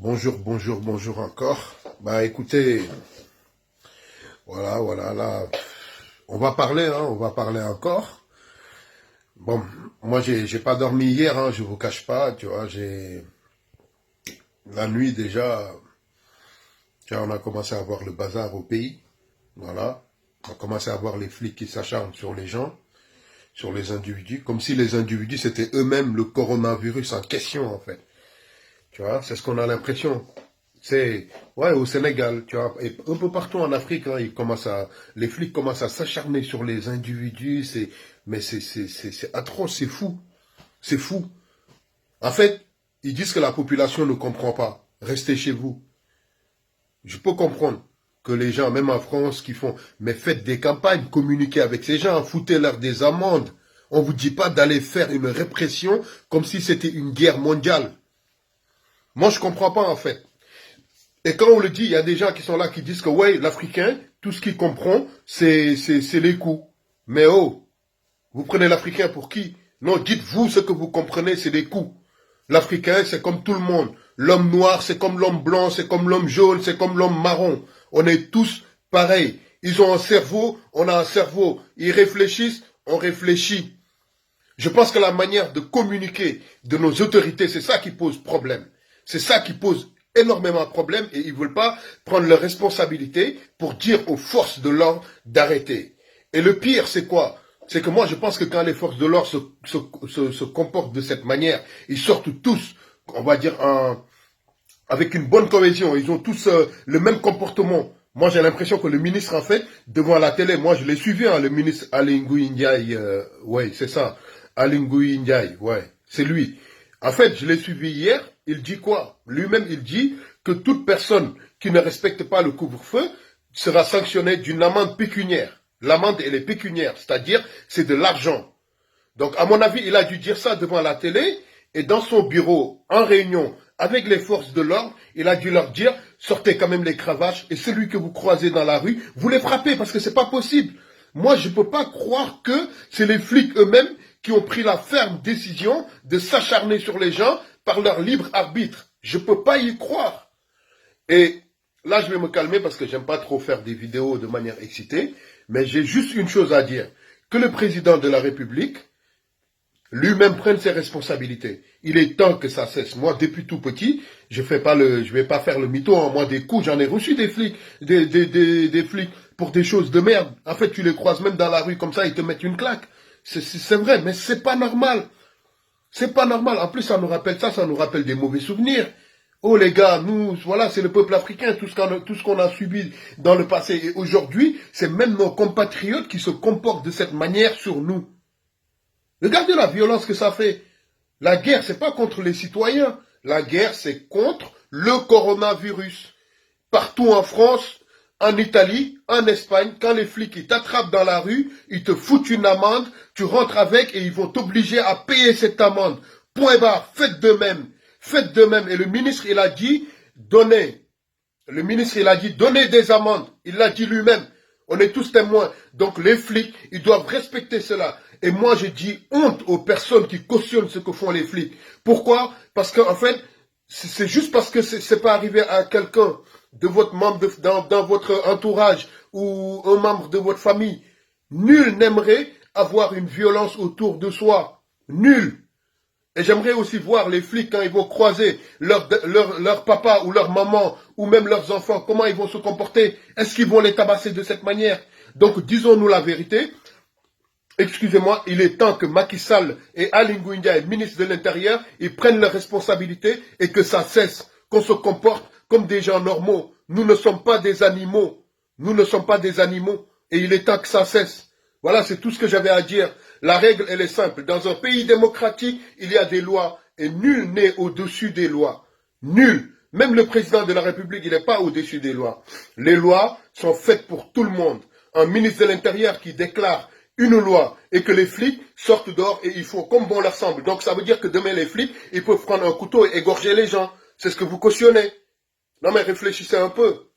Bonjour, bonjour, bonjour encore. Bah écoutez, voilà, là, on va parler, on va parler encore. Bon, moi j'ai pas dormi hier, je vous cache pas, tu vois, la nuit déjà, tu vois, on a commencé à voir le bazar au pays, voilà. On a commencé à voir les flics qui s'acharnent sur les gens, sur les individus, comme si les individus c'était eux-mêmes le coronavirus en question en fait. Tu vois, c'est ce qu'on a l'impression. C'est, ouais, au Sénégal, tu vois, et un peu partout en Afrique, les flics commencent à s'acharner sur les individus, mais c'est atroce, c'est fou, c'est fou. En fait, ils disent que la population ne comprend pas. Restez chez vous. Je peux comprendre que les gens, même en France, qui font, mais faites des campagnes, communiquez avec ces gens, foutez-leur des amendes. On vous dit pas d'aller faire une répression comme si c'était une guerre mondiale. Moi, je comprends pas, en fait. Et quand on le dit, il y a des gens qui sont là qui disent que ouais, l'Africain, tout ce qu'il comprend, c'est les coups. Mais oh, vous prenez l'Africain pour qui? Non, dites-vous ce que vous comprenez, c'est les coups. L'Africain, c'est comme tout le monde. L'homme noir, c'est comme l'homme blanc, c'est comme l'homme jaune, c'est comme l'homme marron. On est tous pareils. Ils ont un cerveau, on a un cerveau. Ils réfléchissent, on réfléchit. Je pense que la manière de communiquer de nos autorités, c'est ça qui pose problème. C'est ça qui pose énormément de problèmes et ils ne veulent pas prendre leurs responsabilités pour dire aux forces de l'ordre d'arrêter. Et le pire, c'est quoi? C'est que moi, je pense que quand les forces de l'ordre se comportent de cette manière, ils sortent tous, on va dire, avec une bonne cohésion. Ils ont tous le même comportement. Moi, j'ai l'impression que le ministre, en fait, devant la télé, moi, je l'ai suivi, le ministre Aly Ngouille Ndiaye, ouais, c'est ça. Aly Ngouille Ndiaye, ouais, c'est lui. En fait, je l'ai suivi hier, il dit quoi? Lui-même, il dit que toute personne qui ne respecte pas le couvre-feu sera sanctionnée d'une amende pécuniaire. L'amende, elle est pécuniaire, c'est-à-dire, c'est de l'argent. Donc, à mon avis, il a dû dire ça devant la télé et dans son bureau, en réunion avec les forces de l'ordre, il a dû leur dire, sortez quand même les cravaches et celui que vous croisez dans la rue, vous les frappez parce que c'est pas possible. Moi, je ne peux pas croire que c'est les flics eux-mêmes qui ont pris la ferme décision de s'acharner sur les gens par leur libre arbitre. Je ne peux pas y croire. Et là, je vais me calmer parce que j'aime pas trop faire des vidéos de manière excitée, mais j'ai juste une chose à dire. Que le président de la République lui-même prenne ses responsabilités. Il est temps que ça cesse. Moi, depuis tout petit, je vais pas faire le mytho. Moi, des coups, j'en ai reçu des flics, des flics pour des choses de merde. En fait, tu les croises même dans la rue comme ça, ils te mettent une claque. C'est vrai, mais c'est pas normal. C'est pas normal. En plus, ça nous rappelle des mauvais souvenirs. Oh les gars, nous, voilà, c'est le peuple africain, tout ce qu'on a subi dans le passé. Et aujourd'hui, c'est même nos compatriotes qui se comportent de cette manière sur nous. Regardez la violence que ça fait. La guerre, c'est pas contre les citoyens. La guerre, c'est contre le coronavirus. Partout en France, en Italie, en Espagne, quand les flics ils t'attrapent dans la rue, ils te foutent une amende, tu rentres avec et ils vont t'obliger à payer cette amende. Point barre, faites de même. Faites de même. Et le ministre, il a dit, donnez. Le ministre, il a dit, donnez des amendes. Il l'a dit lui-même. On est tous témoins. Donc les flics, ils doivent respecter cela. Et moi, je dis honte aux personnes qui cautionnent ce que font les flics. Pourquoi? Parce qu'en fait, c'est juste parce que c'est pas arrivé à quelqu'un de votre membre, dans votre entourage ou un membre de votre famille. Nul n'aimerait avoir une violence autour de soi. Nul. Et j'aimerais aussi voir les flics quand ils vont croiser leur papa ou leur maman ou même leurs enfants, comment ils vont se comporter. Est-ce qu'ils vont les tabasser de cette manière? Donc disons-nous la vérité. Excusez-moi, il est temps que Macky Sall et Aly Ngouille Ndiaye, ministre de l'Intérieur, ils prennent leurs responsabilités et que ça cesse, qu'on se comporte comme des gens normaux. Nous ne sommes pas des animaux. Nous ne sommes pas des animaux. Et il est temps que ça cesse. Voilà, c'est tout ce que j'avais à dire. La règle, elle est simple. Dans un pays démocratique, il y a des lois et nul n'est au-dessus des lois. Nul. Même le président de la République, il n'est pas au-dessus des lois. Les lois sont faites pour tout le monde. Un ministre de l'Intérieur qui déclare une loi et que les flics sortent dehors et ils font comme bon leur semble. Donc ça veut dire que demain les flics, ils peuvent prendre un couteau et égorger les gens. C'est ce que vous cautionnez. Non mais réfléchissez un peu.